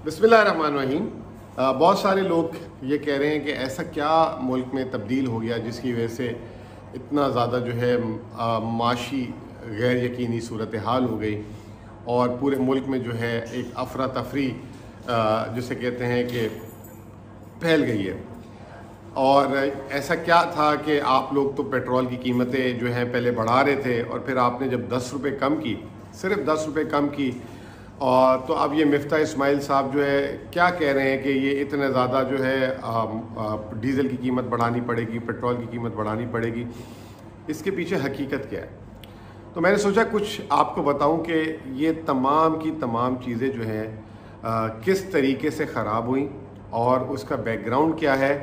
बिस्मिल्लाहिर्रहमानिर्रहीम। बहुत सारे लोग ये कह रहे हैं कि ऐसा क्या मुल्क में तब्दील हो गया जिसकी वजह से इतना ज़्यादा जो है माशी गैर यकीनी सूरत हाल हो गई और पूरे मुल्क में जो है एक अफरा तफरी जिसे कहते हैं कि फैल गई है। और ऐसा क्या था कि आप लोग तो पेट्रोल की कीमतें जो हैं पहले बढ़ा रहे थे और फिर आपने जब 10 रुपये कम की, सिर्फ 10 रुपये कम की, और तो अब ये मिफ्ता इस्माइल साहब जो है क्या कह रहे हैं कि ये इतने ज़्यादा जो है डीज़ल की कीमत बढ़ानी पड़ेगी, पेट्रोल की कीमत बढ़ानी पड़ेगी। इसके पीछे हकीकत क्या है? तो मैंने सोचा कुछ आपको बताऊं कि ये तमाम की तमाम चीज़ें जो हैं किस तरीके से ख़राब हुई और उसका बैकग्राउंड क्या है,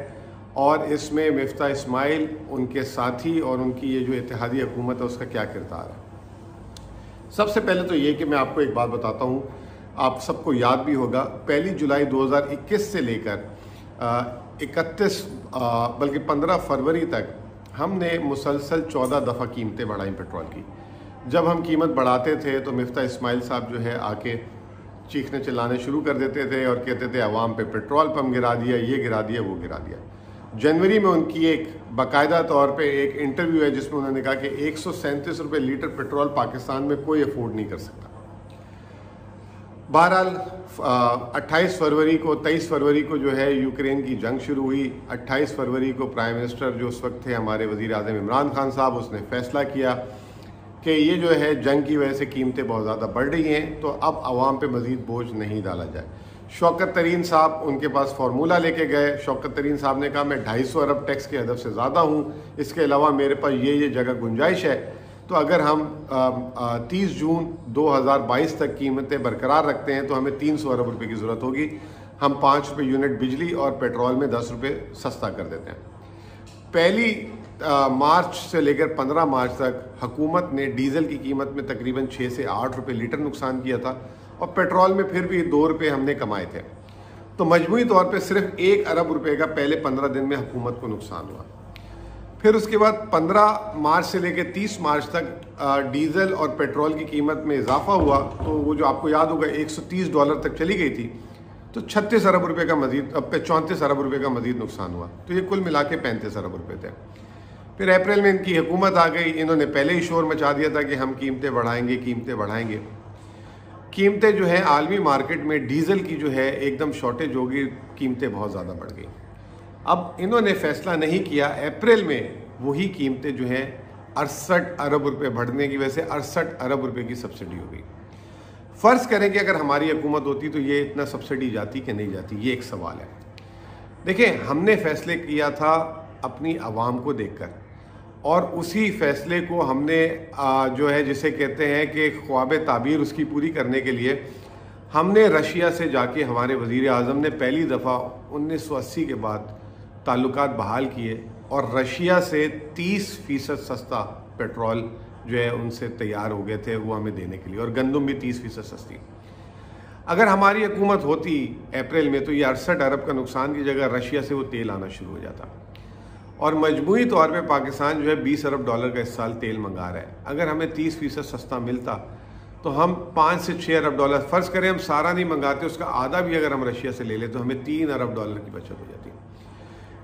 और इसमें मिफ्ता इस्माइल, उनके साथी और उनकी ये जो इत्तेहादी हुकूमत है उसका क्या किरदार है। सबसे पहले तो ये कि मैं आपको एक बात बताता हूँ, आप सबको याद भी होगा 1 जुलाई 2021 से लेकर 31 बल्कि 15 फरवरी तक हमने मुसलसल 14 दफ़ा कीमतें बढ़ाई पेट्रोल की। जब हम कीमत बढ़ाते थे तो मिफ्ता इस्माइल साहब जो है आके चीखने चिल्लाने शुरू कर देते थे और कहते थे अवाम पे पेट्रोल पम्प गिरा दिया, ये गिरा दिया, वो गिरा दिया। जनवरी में उनकी एक बाकायदा तौर पे एक इंटरव्यू है जिसमें उन्होंने कहा कि 137 रुपये लीटर पेट्रोल पाकिस्तान में कोई अफोर्ड नहीं कर सकता। बहरहाल 28 फरवरी को 23 फरवरी को जो है यूक्रेन की जंग शुरू हुई। 28 फरवरी को प्राइम मिनिस्टर जो उस वक्त थे हमारे वज़ीर आज़म इमरान खान साहब, उसने फ़ैसला किया कि ये जो है जंग की वजह से कीमतें बहुत ज़्यादा बढ़ रही हैं, तो अब आवाम पे मज़ीद बोझ नहीं डाला जाए। शौकत तरीन साहब उनके पास फार्मूला लेके गए। शौकत तरीन साहब ने कहा मैं 250 अरब टैक्स के हदफ से ज़्यादा हूँ, इसके अलावा मेरे पास ये जगह गुंजाइश है, तो अगर हम 30 जून 2022 तक कीमतें बरकरार रखते हैं तो हमें 300 अरब रुपये की ज़रूरत होगी। हम 5 रुपये यूनिट बिजली और पेट्रोल में 10 रुपये सस्ता कर देते हैं। पहली मार्च से लेकर 15 मार्च तक हुकूमत ने डीज़ल की कीमत में तकरीबन 6 से 8 रुपये लीटर नुकसान किया था और पेट्रोल में फिर भी 2 रुपये हमने कमाए थे। तो मजमूई तौर पे सिर्फ 1 अरब रुपये का पहले 15 दिन में हुकूमत को नुकसान हुआ। फिर उसके बाद 15 मार्च से लेकर 30 मार्च तक डीज़ल और पेट्रोल की कीमत में इजाफा हुआ, तो वो जो आपको याद होगा $130 तक चली गई थी, तो 36 अरब रुपये का मजीद, अब 34 अरब रुपये का मजीद नुकसान हुआ। तो ये कुल मिला के 35 अरब रुपये थे। फिर अप्रैल में इनकी हुकूमत आ गई, इन्होंने पहले ही शोर मचा दिया था कि हम कीमतें बढ़ाएंगे, कीमतें बढ़ाएंगे। कीमतें जो है आलमी मार्केट में डीज़ल की जो है एकदम शॉर्टेज होगी, कीमतें बहुत ज़्यादा बढ़ गई। अब इन्होंने फ़ैसला नहीं किया, अप्रैल में वही कीमतें जो हैं 68 अरब रुपये बढ़ने की वजह से 68 अरब रुपये की सब्सिडी हो गई। फ़र्ज़ करें कि अगर हमारी हुकूमत होती तो ये इतना सब्सिडी जाती कि नहीं जाती, ये एक सवाल है। देखें, हमने फ़ैसले किया था अपनी आवाम को देखकर, और उसी फ़ैसले को हमने जो है जिसे कहते हैं कि ख्वाब ताबीर उसकी पूरी करने के लिए हमने रशिया से जाके, हमारे वज़ीर आज़म ने पहली दफ़ा 1980 के बाद ताल्लुकात बहाल किए और रशिया से 30% सस्ता पेट्रोल जो है उनसे तैयार हो गए थे वो हमें देने के लिए, और गंदम भी 30% सस्ती। अगर हमारी हुकूमत होती अप्रैल में तो ये 68 अरब का नुकसान की जगह रशिया से वो तेल आना शुरू हो जाता, और मजमूई तौर पे पाकिस्तान जो है $20 अरब का इस साल तेल मंगा रहा है। अगर हमें 30% सस्ता मिलता तो हम 5 से 6 अरब डॉलर, फ़र्ज़ करें हम सारा नहीं मंगाते, उसका आधा भी अगर हम रशिया से ले लें तो हमें $3 अरब की बचत हो जाती।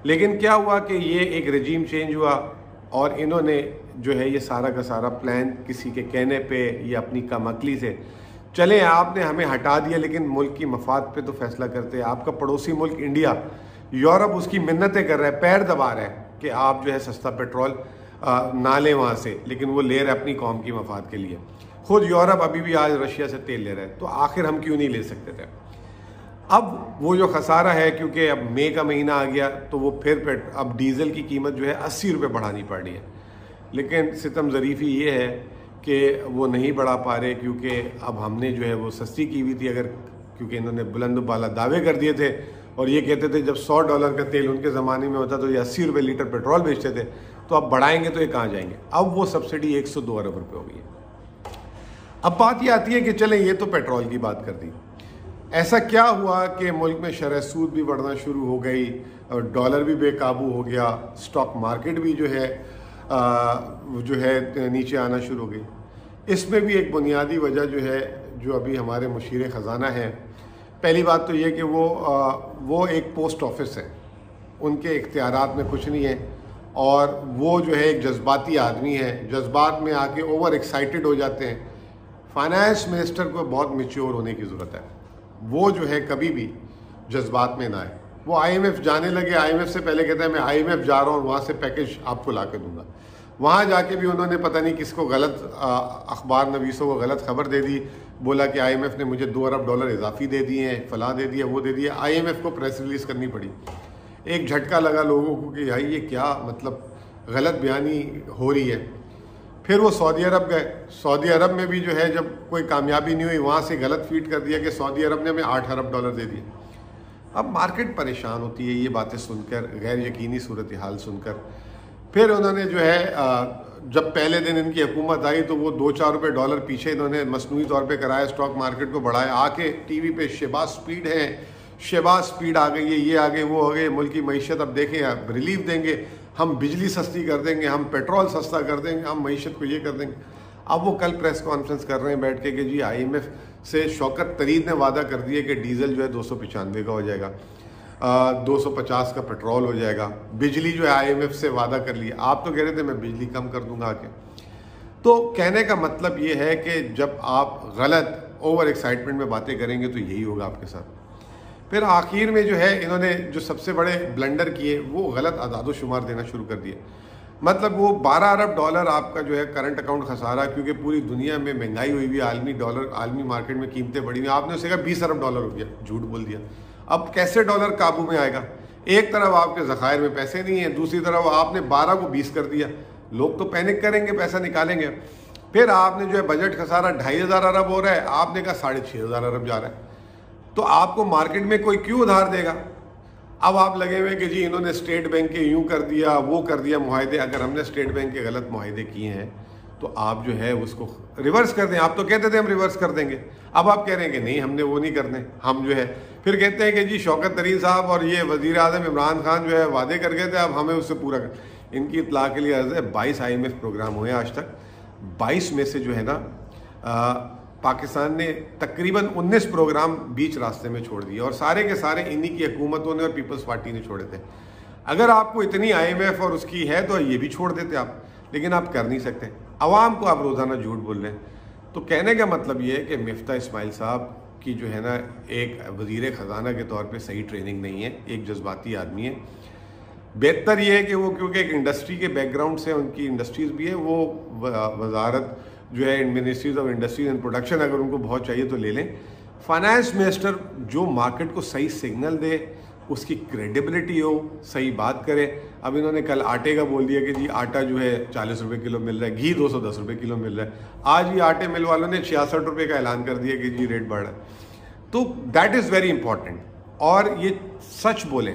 लेकिन क्या हुआ कि ये एक रजीम चेंज हुआ और इन्होंने जो है ये सारा का सारा प्लान किसी के कहने पे या अपनी कमअक्ली से, चले आपने हमें हटा दिया लेकिन मुल्क की मफाद पे तो फैसला करते हैं। आपका पड़ोसी मुल्क इंडिया, यूरोप उसकी मिन्नतें कर रहा है, पैर दबा रहा है कि आप जो है सस्ता पेट्रोल ना लें वहाँ से, लेकिन वो ले रहा है अपनी कौम की मफाद के लिए। खुद यूरोप अभी भी आज रशिया से तेल ले रहा है, तो आखिर हम क्यों नहीं ले सकते थे? अब वो जो खसारा है, क्योंकि अब मई का महीना आ गया तो वो फिर अब डीज़ल की कीमत जो है 80 रुपये बढ़ानी पड़ रही है। लेकिन सितम ज़रीफ़ी ये है कि वो नहीं बढ़ा पा रहे, क्योंकि अब हमने जो है वो सस्ती की हुई थी, अगर क्योंकि इन्होंने बुलंद बाला दावे कर दिए थे और ये कहते थे जब $100 का तेल उनके ज़माने में होता तो ये 80 रुपये लीटर पेट्रोल बेचते थे, तो अब बढ़ाएंगे तो ये कहाँ जाएंगे? अब वो सब्सिडी 102 अरब रुपये हो गई है। अब बात ये आती है कि चलें, ये तो पेट्रोल की बात कर दी, ऐसा क्या हुआ कि मुल्क में शरह सूद भी बढ़ना शुरू हो गई और डॉलर भी बेकाबू हो गया, स्टॉक मार्केट भी जो है नीचे आना शुरू हो गई। इसमें भी एक बुनियादी वजह जो है, जो अभी हमारे मुशीर ख़जाना हैं پہلی بات تو یہ کہ وہ ایک پوسٹ آفس ہے، ان کے اختیارات میں کچھ نہیں ہے، اور وہ جو ہے ایک جذباتی آدمی ہے، جذبات میں آ کے اوور ایکسائٹڈ ہو جاتے ہیں۔ فائنانس منسٹر کو بہت میچور ہونے کی ضرورت ہے، وہ جو ہے کبھی بھی جذبات میں نہ آئے۔ وہ آئی ایم ایف جانے لگے، آئی ایم ایف سے پہلے کہتے ہیں میں آئی ایم ایف جا رہا ہوں اور وہاں سے پیکج آپ کو لا کے دوں گا، وہاں جا کے بھی انہوں نے پتہ نہیں کس کو غلط اخبار نویسوں کو غلط خبر دے دی، بولا کہ آئی ایم ایف نے مجھے $2 ارب اضافی دے دیے ہیں، فلاں دے دیا، وہ دے دیا۔ آئی ایم ایف کو پریس ریلیز کرنی پڑی، ایک جھٹکا لگا لوگوں کو کہ بھائی یہ کیا مطلب غلط بیانی ہو رہی ہے۔ پھر وہ سعودی عرب گئے، سعودی عرب میں بھی جو ہے جب کوئی کامیابی نہیں ہوئی، وہاں سے غلط فیڈ کر دیا کہ سعودی عرب نے ہمیں $8 ارب دے دیے۔ اب مارکیٹ پریشان ہوتی ہے یہ باتیں سن کر، غیر یقینی صورتحال سن کر۔ پھر انہوں نے جو ہے جب پہلے دن ان کی حکومت آئی تو وہ $2-4 پیچھے انہوں نے مصنوعی طور پہ کرایا، اسٹاک مارکیٹ کو بڑھایا، آ کے ٹی وی پہ شہباز سپیڈ ہے، شہباز سپیڈ آ گئی ہے، یہ آ گئے، وہ ہو گئے، ملک کی معیشت اب دیکھیں اب ریلیف دیں گے، ہم بجلی سستی کر دیں گے، ہم پیٹرول سستا کر دیں گے، ہم معیشت کو یہ کر دیں گے۔ اب وہ کل پریس کانفرنس کر رہے ہیں بیٹھ کے کہ جی آئی ایم ایف سے شوکت طرید نے وعدہ کر دیا کہ ڈیزل جو ہے 295 کا ہو جائے گا، 250 کا پیٹرول ہو جائے گا، بجلی جو ہے آئی ایم ایف سے وعدہ کر لیا۔ آپ تو کہہ رہے تھے میں بجلی کم کر دوں گا آ کے۔ تو کہنے کا مطلب یہ ہے کہ جب آپ غلط اوور ایکسائٹمنٹ میں باتیں کریں گے تو یہی ہوگا آپ کے ساتھ۔ پھر آخر میں جو ہے انہوں نے جو سب سے بڑے بلنڈر کیے وہ غلط اعداد و شمار دینا شروع کر دیے۔ مطلب وہ $12 ارب آپ کا جو ہے کرنٹ اکاؤنٹ خسارہ، کیونکہ پوری دنیا میں مہنگائی ہوئی ہوئی، عالمی مارکیٹ میں قیمتیں بڑھی ہوئی، آپ نے اسے کہا $20 ارب ہو گیا، جھوٹ بول دیا۔ اب کیسے ڈالر قابو میں آئے گا؟ ایک طرف آپ کے ذخائر میں پیسے نہیں ہیں، دوسری طرف آپ نے 12 کو 20 کر دیا، لوگ تو پینک کریں گے، پیسہ نکالیں گے۔ پھر آپ نے جو ہے بجٹ خسارہ 2500 ارب ہو رہا ہے، آپ نے کہا 6500 ارب جا رہا ہے، تو آپ کو مارکیٹ میں کوئی کیوں ادھار دے گا؟ اب آپ لگے ہوئے کہ جی انہوں نے اسٹیٹ بینک کے یوں کر دیا، وہ کر دیا معاہدے۔ اگر ہم نے اسٹیٹ بینک کے غلط معاہدے کیے ہیں تو آپ جو ہے اس کو ریورس کر دیں۔ آپ تو کہتے تھے ہم ریورس کر دیں گے، اب آپ کہہ رہے ہیں کہ نہیں ہم نے وہ نہیں کرنے، ہم جو ہے پھر کہتے ہیں کہ جی شوکت طرین صاحب اور یہ وزیر اعظم عمران خان جو ہے وعدے کر گئے تھے، اب ہمیں اس سے پورا کر۔ ان کی اطلاع کے لیے عرض ہے 22 آئی ایم ایف پروگرام ہوئے ہیں آج تک، 22 میں سے جو ہے نا پاکستان نے تقریباً 19 پروگرام بیچ راستے میں چھوڑ دیے، اور سارے کے سارے انہی کی حکومتوں نے اور پیپلز پارٹی نے چھوڑے تھے۔ اگر آپ کو اتنی آئی ایم ایف اور اس کی ہے تو یہ بھی چھوڑ دیتے آپ، لیکن آپ کر نہیں سکتے، عوام کو آپ روزانہ جھوٹ بول رہے ہیں۔ تو کہنے کا مطلب یہ ہے کہ مفتاح اسماعیل صاحب کی جو ہے نا ایک وزیر خزانہ کے طور پہ صحیح ٹریننگ نہیں ہے، ایک جذباتی آدمی ہے۔ بہتر یہ ہے کہ وہ کیونکہ ایک انڈسٹری کے بیک گراؤنڈ سے، ان کی انڈسٹریز بھی ہیں، وہ وزارت جو ہے ministries of industries and production اگر ان کو بہت چاہیے تو لے لیں۔ فائنانس منسٹر جو مارکیٹ کو صحیح سگنل دے، اس کی کریڈیبلٹی ہو، صحیح بات کرے۔ اب انہوں نے کل آٹے کا بول دیا کہ جی آٹا جو ہے 40 روپے کلو مل رہا ہے، گھی 210 روپے کلو مل رہا ہے۔ آج ہی آٹے مل والوں نے 66 روپے کا اعلان کر دیا کہ جی ریٹ بڑھ رہا ہے۔ تو دیٹ از ویری امپورٹنٹ، اور یہ سچ بولیں،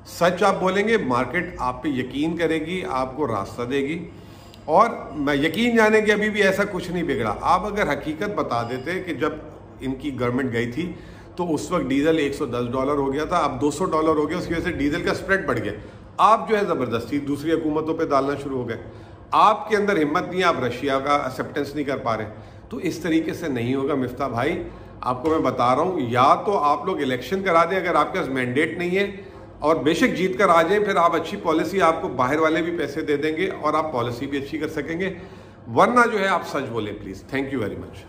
سچ آپ بولیں گے مارکیٹ آپ پہ یقین کرے گی، آپ کو راستہ دے گی۔ اور میں یقین جانے کہ ابھی بھی ایسا کچھ نہیں بگڑا۔ آپ اگر حقیقت بتا دیتے کہ جب ان کی گورنمنٹ گئی تھی تو اس وقت ڈیزل $110 ہو گیا تھا، اب $200 ہو گیا، اس کی وجہ سے ڈیزل کا سپریڈ بڑھ گیا۔ آپ جو ہے زبردستی دوسری حکومتوں پہ ڈالنا شروع ہو گئے، آپ کے اندر ہمت نہیں، آپ رشیا کا ایکسیپٹنس نہیں کر پا رہے۔ تو اس طریقے سے نہیں ہوگا مفتاح بھائی، آپ کو میں بتا رہا ہوں، یا تو آپ لوگ الیکشن کرا دیں اگر آپ کے پاس مینڈیٹ نہیں ہے، اور بے شک جیت کر آ جائیں، پھر آپ اچھی پالیسی، آپ کو باہر والے بھی پیسے دے دیں گے اور آپ پالیسی بھی اچھی کر سکیں گے، ورنہ جو ہے آپ سچ بولیں please. Thank you very much.